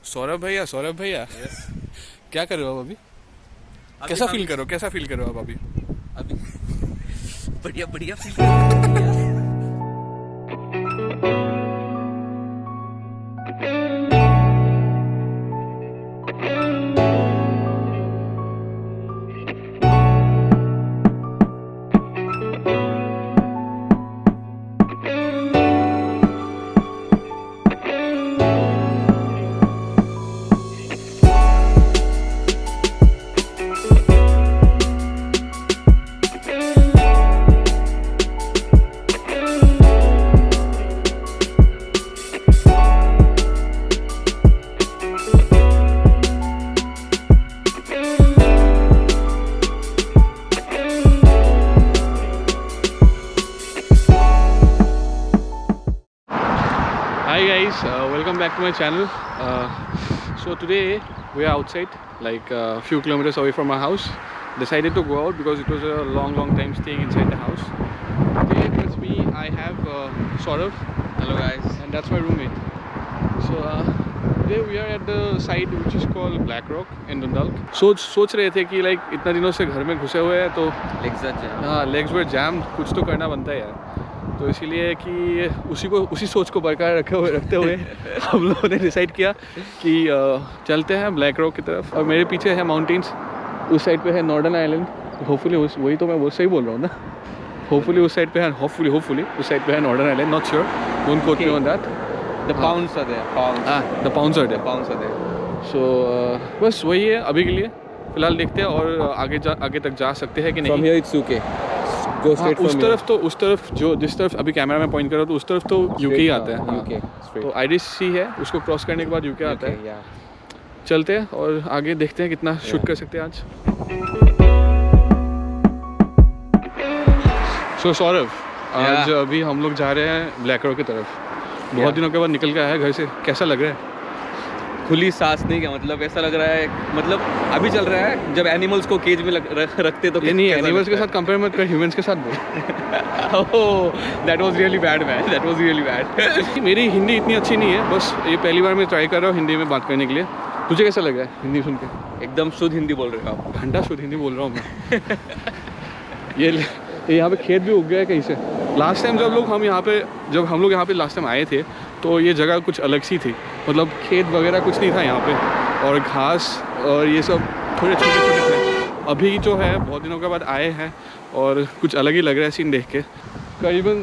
सौरभ भैया यस। क्या कर रहे हो आप अभी? कैसा फील कर रहे हो आप अभी? अभी बढ़िया बढ़िया फील कर रहा हूँ। Hi guys, welcome back to my channel. So today we are outside, like a few kilometers away from our house. Decided to go out because it was a long time staying inside the house. Today with me I have Saurav. Hello guys. And that's my roommate. So today we are at the site which is called Black Rock in Dundalk. सोच रहे थे कि like इतना दिनों से घर में घुसे हुए हैं तो लेग्स वर जैम, कुछ तो करना बनता है यार। तो इसीलिए कि उसी सोच को बरकरार रखते हुए हम लोगों ने डिसाइड किया कि चलते हैं ब्लैक रॉक की तरफ। और मेरे पीछे है माउंटेन्स, उस साइड पे है नॉर्डर्न आइलैंड। होपफुली वही तो मैं वो सही बोल रहा हूँ ना। होपफुली उस साइड पे है, होपफुली उस साइड पे है northern island. Not sure, don't quote me on that. The pounds are there. The pounds are there. So बस वही है अभी के लिए। फिलहाल देखते हैं और आगे तक जा सकते हैं कि नहीं। From here it's UK. Go straight from उस तरफ जो जिस तरफ अभी कैमरा में पॉइंट कर रहा हूँ तो उस तरफ तो यूके ही आता है। UK straight. तो आईडीसी है, उसको क्रॉस करने के बाद यूके आता है। Yeah. चलते हैं और आगे देखते हैं कितना शूट कर सकते हैं आज। सो सौरभ, आज अभी हम लोग जा रहे हैं ब्लैक रॉक की तरफ। बहुत दिनों के बाद निकल के आया है घर से, कैसा लग रहा है? खुली सांस नहीं, क्या मतलब ऐसा लग रहा है, मतलब अभी चल रहा है जब एनिमल्स को केज में रखते तो ये नहीं, एनिमल्स के साथ कंपेयर मत कर, ह्यूमंस के साथ बोल। That was really bad man, that was really bad. मेरी हिंदी इतनी अच्छी नहीं है, बस ये पहली बार मैं ट्राई कर रहा हूँ हिंदी में बात करने के लिए। तुझे कैसा लग रहा है हिंदी सुन के? एकदम शुद्ध हिंदी बोल रहे हो आप। घंटा शुद्ध हिंदी बोल रहा हूँ मैं। ये यहाँ पे खेत भी उग गया है कहीं से। लास्ट टाइम जब हम लोग यहाँ पे लास्ट टाइम आए थे तो ये जगह कुछ अलग सी थी, मतलब खेत वगैरह कुछ नहीं था यहाँ पे, और घास और ये सब थोड़े छोटे थे। अभी जो है बहुत दिनों के बाद आए हैं और कुछ अलग ही लग रहा है सीन देख के। करीबन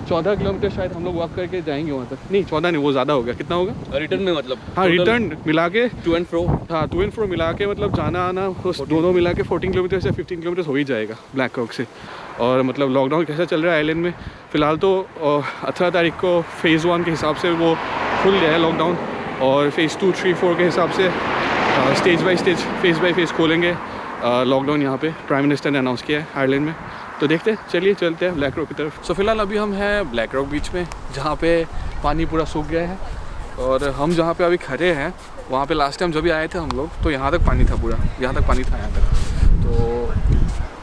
14 किलोमीटर शायद हम लोग वॉक करके जाएंगे वहाँ तक। नहीं 14 नहीं, वो ज़्यादा हो गया। कितना होगा रिटर्न में? मतलब हाँ, रिटर्न मिला के टू एंड फ्रो मिला के, मतलब जाना आना दोनों मिला के 14 किलोमीटर से 15 किलोमीटर हो ही जाएगा ब्लैक रॉक से। और मतलब लॉकडाउन कैसा चल रहा है आइलैंड में फ़िलहाल तो 18 तारीख को फ़ेज़ 1 के हिसाब से वो खुल गया है लॉकडाउन, और फ़ेज़ 2, 3, 4 के हिसाब से stage by stage, phase by phase खोलेंगे लॉकडाउन। यहाँ पे प्राइम मिनिस्टर ने अनाउंस किया है आयरलैंड में। तो देखते हैं, चलिए चलते हैं ब्लैक रॉक की तरफ। सो फिलहाल अभी हम हैं ब्लैक रॉक बीच में, जहाँ पे पानी पूरा सूख गया है। और हम जहाँ पे अभी खड़े हैं वहाँ पे लास्ट टाइम जब भी आए थे हम लोग तो यहाँ तक पानी था, पूरा यहाँ तक पानी था यहाँ तक। तो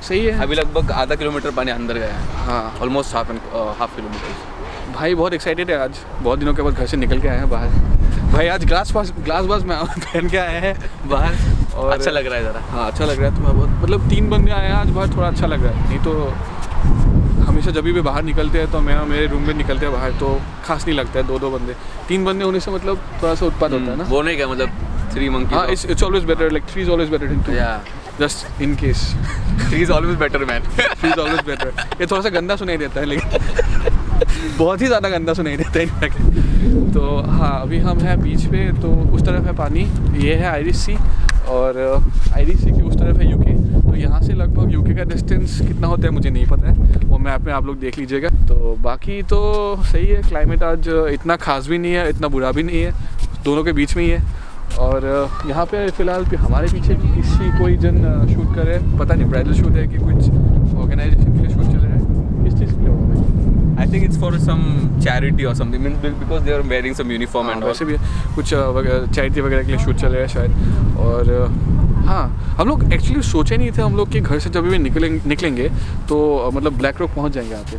सही है, अभी लगभग आधा किलोमीटर पानी अंदर गया है। हाँ, ऑलमोस्ट हाफ किलोमीटर। भाई बहुत एक्साइटेड है आज, बहुत दिनों के बाद घर से निकल के आए हैं बाहर। भाई आज ग्लास बास में पहन के आए हैं बाहर, और अच्छा लग रहा है ज़रा। हाँ अच्छा लग रहा है तुम्हें बहुत, मतलब 3 बंदे आए हैं आज बाहर, थोड़ा अच्छा लग रहा है। नहीं तो हमेशा जब भी बाहर निकलते हैं तो मेरे रूम में निकलते हैं बाहर तो खास नहीं लगता है 2-2 बंदे। 3 बंदे होने से मतलब थोड़ा सा उत्पाद होता है ना। वो नहीं क्या मतलब 3 monkeys? हाँ, it's always better, like 3 is always better than 2, just in case. 3 is always better man. 3 is always better। ये थोड़ा सा गंदा सुनाई देता है लेकिन बहुत ही ज़्यादा गंदा सुनाई देता है इनफैक्ट। तो हाँ, अभी हम हैं बीच पे, तो उस तरफ है पानी, ये है आयरिश सी, और आयरिश सी की उस तरफ है यूके। तो यहाँ से लगभग यूके का डिस्टेंस कितना होता है मुझे नहीं पता है, वो मैप में आप लोग देख लीजिएगा। तो बाकी तो सही है, क्लाइमेट आज इतना खास भी नहीं है, इतना बुरा भी नहीं है, दोनों के बीच में ही है। और यहाँ पे फ़िलहाल हमारे पीछे भी कोई जन शूट कर रहे हैं, पता नहीं ब्राइडल शूट है कि कुछ ऑर्गेनाइजेशन के लिए शूट चल रहा है, किस चीज़ के लिए होगा भाई? I think it's for some charity or something, because they are wearing some uniform and all. वैसे भी कुछ चैरिटी वगैरह के लिए शूट चल रहा है शायद। और हाँ, हम लोग एक्चुअली सोचे नहीं थे हम लोग कि घर से जब भी निकलेंगे तो मतलब ब्लैक रॉक पहुँच जाएंगे यहाँ पे।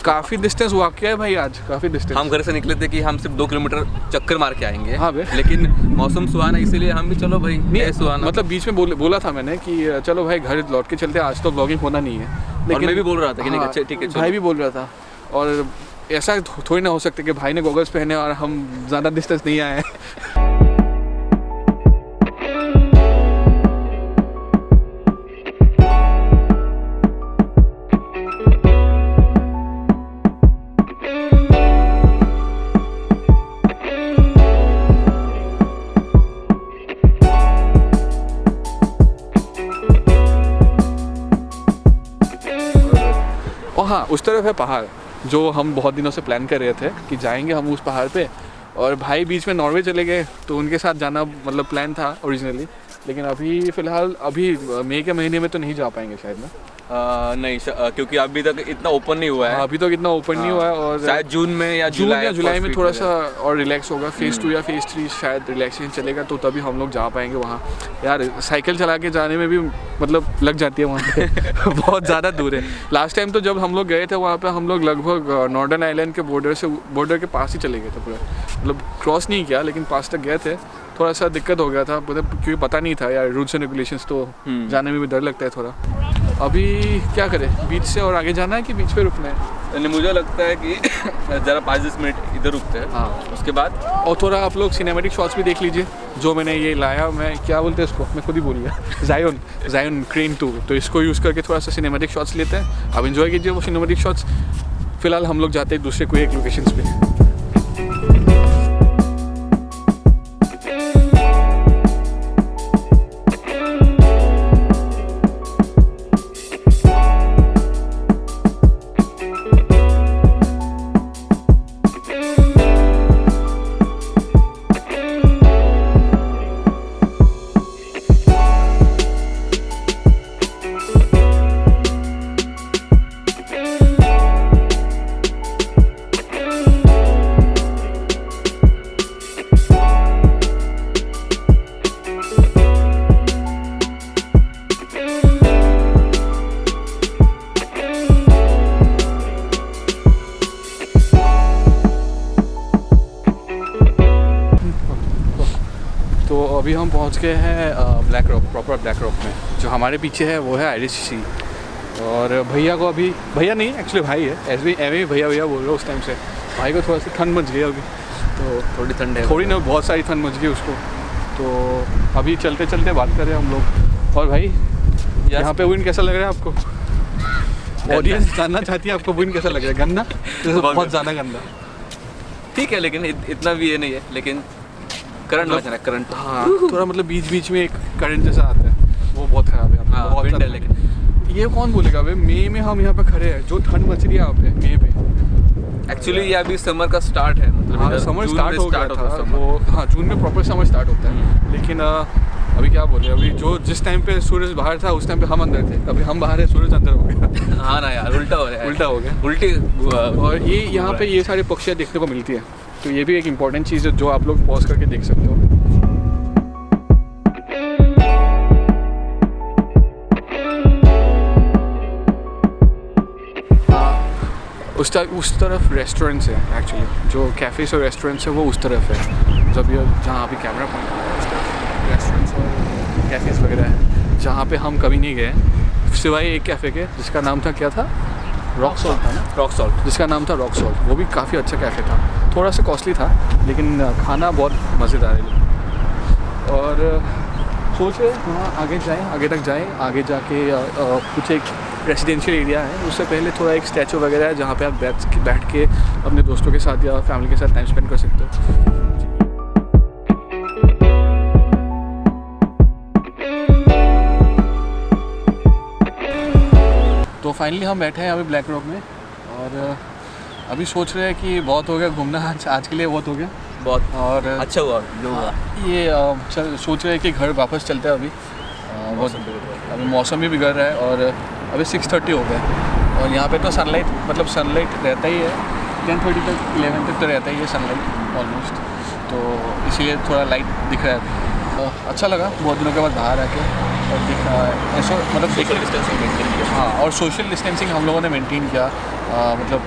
काफ़ी डिस्टेंस हुआ क्या है भाई आज, काफ़ी डिस्टेंस। हम घर से निकले थे कि हम सिर्फ 2 किलोमीटर चक्कर मार के आएंगे। हाँ बे। लेकिन मौसम सुहाना, इसीलिए हम भी चलो भाई नहीं सुहाना। मतलब बीच में बोला था मैंने कि चलो भाई घर लौट के चलते, आज तो ब्लॉगिंग होना नहीं है। लेकिन मैं भी बोल रहा था कि नहीं अच्छा ठीक है भाई भी बोल रहा था। और ऐसा थोड़ी ना हो सकता कि भाई ने गॉगल्स पहने और हम ज़्यादा डिस्टेंस नहीं आए हैं। और हाँ, उस तरफ है पहाड़ जो हम बहुत दिनों से प्लान कर रहे थे कि जाएंगे हम उस पहाड़ पे। और भाई बीच में नॉर्वे चले गए तो उनके साथ जाना मतलब प्लान था ओरिजिनली, लेकिन अभी फ़िलहाल अभी मई के महीने में तो नहीं जा पाएंगे शायद ना। नहीं क्योंकि अभी तक इतना ओपन नहीं हुआ है। अभी तक इतना ओपन नहीं हुआ है और शायद जून में या जुलाई में थोड़ा सा और रिलैक्स होगा। फेज़ 2 या फेज़ 3 शायद रिलैक्सेशन चलेगा तो तभी हम लोग जा पाएंगे वहाँ। यार साइकिल चला के जाने में भी मतलब लग जाती है वहाँ पे बहुत ज़्यादा दूर है। लास्ट टाइम तो जब हम लोग गए थे वहाँ पे हम लोग लगभग नॉर्दर्न आइलैंड के बॉर्डर के पास ही चले गए थे पूरा, मतलब क्रॉस नहीं किया लेकिन पास तक गए थे। थोड़ा सा दिक्कत हो गया था मतलब क्योंकि पता नहीं था यार रूल्स एंड रेगुलेशंस, तो जाने में भी डर लगता है थोड़ा। अभी क्या करें, बीच से और आगे जाना है कि बीच पे रुकना है? मुझे लगता है कि ज़रा 5-10 मिनट इधर रुकते हैं। हाँ, उसके बाद और थोड़ा आप लोग सिनेमैटिक शॉट्स भी देख लीजिए। जो मैंने ये लाया, मैं क्या बोलते हैं इसको, मैं खुद ही बोल गया, जायन क्रेन 2, तो इसको यूज़ करके थोड़ा सा सिनेमैटिक शॉट्स लेते हैं। आप एंजॉय कीजिए वो सिनेमैटिक शॉट्स। फिलहाल हम लोग जाते हैं दूसरे कोई एक लोकेशंस पे। तो अभी हम पहुंच गए हैं black rock, proper black rock में। जो हमारे पीछे है वो है आयरिश सी। और भैया को अभी, भैया नहीं एक्चुअली भाई है, ऐसे भैया बोल रहा हूँ उस टाइम से। भाई को थोड़ा सा ठंड मच गई अभी, तो थोड़ी ठंड है, थोड़ी ना बहुत सारी ठंड मच गई उसको। तो अभी चलते चलते बात कर रहे हैं हम लोग। और भाई यहाँ पे विंड कैसा लग रहा है आपको? ऑडियंस जानना चाहती है आपको विंड कैसा लग रहा है? गंदा? बहुत ज़्यादा गंदा। ठीक है लेकिन इतना भी ये नहीं है, लेकिन करंट बचना है, करंट। हाँ, थोड़ा मतलब बीच में एक करंट जैसा आता है, वो बहुत ख़राब है। हाँ, बहुत विंड है। लेकिन ये कौन बोलेगा भाई, मई में हम यहाँ पे खड़े हैं, जो ठंड मच रही है यहाँ पे मई पे। एक्चुअली ये अभी समर का स्टार्ट है, मतलब हाँ, समर स्टार्ट हो गया था वो। हाँ, जून में प्रॉपर समर स्टार्ट होता है। लेकिन अभी क्या बोले, अभी जो जिस टाइम पे सूरज बाहर था उस टाइम पे हम अंदर थे, अभी हम बाहर है सूरज अंदर हो गया। हाँ ना यार, उल्टा हो गया उल्टी। और ये यहाँ पे ये सारे पक्षियाँ देखने को मिलती है, तो ये भी एक इम्पॉर्टेंट चीज़ है जो आप लोग पॉज करके देख सकते हो। उस तरफ रेस्टोरेंट्स है एक्चुअली, जो कैफ़ेज़ और रेस्टोरेंट्स है वो उस तरफ है। जब ये जहाँ अभी कैमरा पॉइंट है उस तरफ रेस्टोरेंट्स और कैफ़ेज़ वगैरह है, जहाँ पे हम कभी नहीं गए सिवाय एक कैफ़े के जिसका नाम था, क्या था, रॉक सॉल्ट था ना, रॉक सॉल्ट, जिसका नाम था रॉक सॉल्ट। वो भी काफ़ी अच्छा कैफ़े था, थोड़ा सा कॉस्टली था लेकिन खाना बहुत मज़ेदार है। और सोच रहे वहाँ आगे तक जाएँ, आगे जाके कुछ एक रेसिडेंशियल एरिया है, उससे पहले थोड़ा एक स्टैचू वगैरह है जहाँ पे आप बैठ के अपने दोस्तों के साथ या फैमिली के साथ टाइम स्पेंड कर सकते हो। तो फाइनली हम बैठे हैं अभी ब्लैक रॉक में और अभी सोच रहे हैं कि बहुत हो गया घूमना, आज के लिए बहुत हो गया बहुत। और अच्छा हुआ ये सोच रहे हैं कि घर वापस चलते हैं। अभी अभी मौसम भी बिगड़ रहा है और अभी 6:30 हो गए और यहाँ पे तो सनलाइट रहता ही है, 10:30 तक 11 तक तो रहता ही है सनलाइट ऑलमोस्ट, तो इसीलिए थोड़ा लाइट दिख रहा है। अच्छा लगा बहुत दिनों के बाद बाहर आके और दिख रहा है ऐसा, मतलब सोशल डिस्टेंसिंग मेंटेन किया। हाँ, और सोशल डिस्टेंसिंग हम लोगों ने मेंटेन किया। मतलब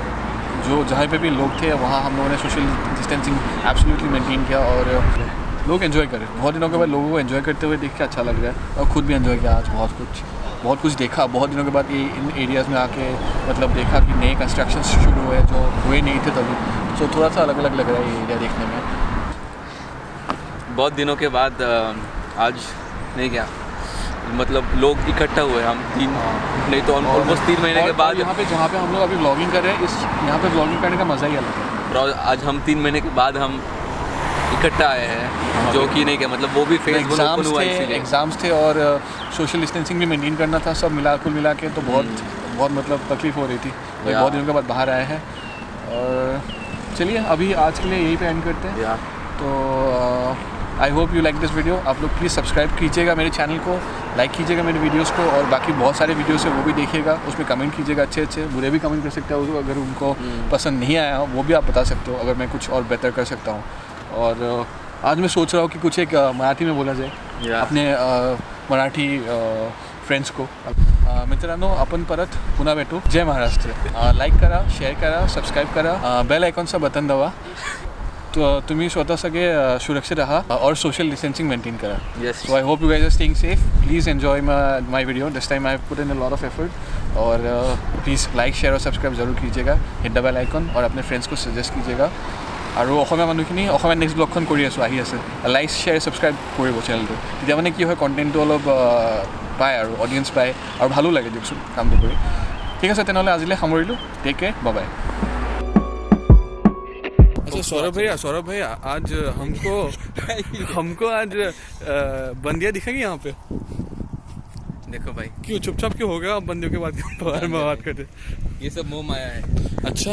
जो जहाँ पे भी लोग थे वहाँ हम लोगों ने सोशल डिस्टेंसिंग एब्सोल्युटली मेंटेन किया और लोग एंजॉय करें। बहुत दिनों के बाद लोगों को एंजॉय करते हुए देख के अच्छा लग रहा है और ख़ुद भी एंजॉय किया आज। बहुत कुछ देखा, बहुत दिनों के बाद ये इन एरियाज़ में आके मतलब देखा कि नए कंस्ट्रक्शन शुरू हुए जो हुए नहीं थे तभी। सो थोड़ा सा अलग लग रहा है ये एरिया देखने में। बहुत दिनों के बाद आज नहीं क्या मतलब लोग इकट्ठा हुए, हम नहीं तो ऑलमोस्ट 3 महीने के बाद यहाँ पे जहाँ पे हम लोग अभी व्लॉगिंग कर रहे हैं, यहाँ पे व्लॉगिंग करने का मज़ा ही अलग है। और आज हम 3 महीने के बाद हम इकट्ठा आए हैं, जो कि नहीं क्या मतलब वो भी फेस एग्ज़ाम्स थे और सोशल डिस्टेंसिंग भी मेंटेन करना था, सब मिला के तो बहुत मतलब तकलीफ़ हो रही थी। बहुत दिनों के बाद बाहर आए हैं और चलिए अभी आज के लिए यहीं पे एंड करते हैं। तो आई hope you like this video. आप लोग प्लीज़ सब्सक्राइब कीजिएगा मेरे चैनल को, लाइक कीजिएगा मेरे वीडियोस को और बाकी बहुत सारे वीडियोस है वो भी देखिएगा। उसमें कमेंट कीजिएगा, अच्छे बुरे भी कमेंट कर सकते हो। अगर उनको पसंद नहीं आया वो भी आप बता सकते हो, अगर मैं कुछ और बेहतर कर सकता हूँ। और आज मैं सोच रहा हूँ कि कुछ एक मराठी में बोला जाए अपने मराठी फ्रेंड्स को। मित्रांनो, आपण परत पुन्हा भेटू। जय महाराष्ट्र। लाईक करा, शेअर करा, सबस्क्राईब करा, बेल आयकॉनचं बटन दाबा। तो तुम्ही स्वतः सगळे सुरक्षित रहा और सोशल डिस्टेंसिंग मेंटेन करा। So I hope you guys are staying safe. Please enjoy my video. This time I have put in a lot of effort. और प्लीज़ लाइक शेयर और सब्सक्राइब जरूर कीजिएगा। हिट द बेल आइकन और अपने friends को suggest कीजिएगा। আৰু অসমীয়া মানুহখিনি অসমীয়া নেক্সট ব্লগখন কৰি আছোঁ, আহি আছে। লাইক শ্বেয়াৰ ছাবস্ক্ৰাইব কৰিব চেনেলটো, তেতিয়া মানে কি হয় কণ্টেণ্টটো অলপ পায় আৰু অডিয়েঞ্চ পায় আৰু ভালো লাগে দিয়কচোন কামটো কৰি। ঠিক আছে তেনেহ'লে আজিলৈ সামৰিলোঁ। Take care, bye bye. अच्छा सौरभ भैया आज हमको आज बंदियाँ दिखेंगी यहाँ पे। देखो भाई क्यों चुपचाप क्यों हो गया आप बंदियों के बारे में बात करते? ये सब मोह माया है। अच्छा।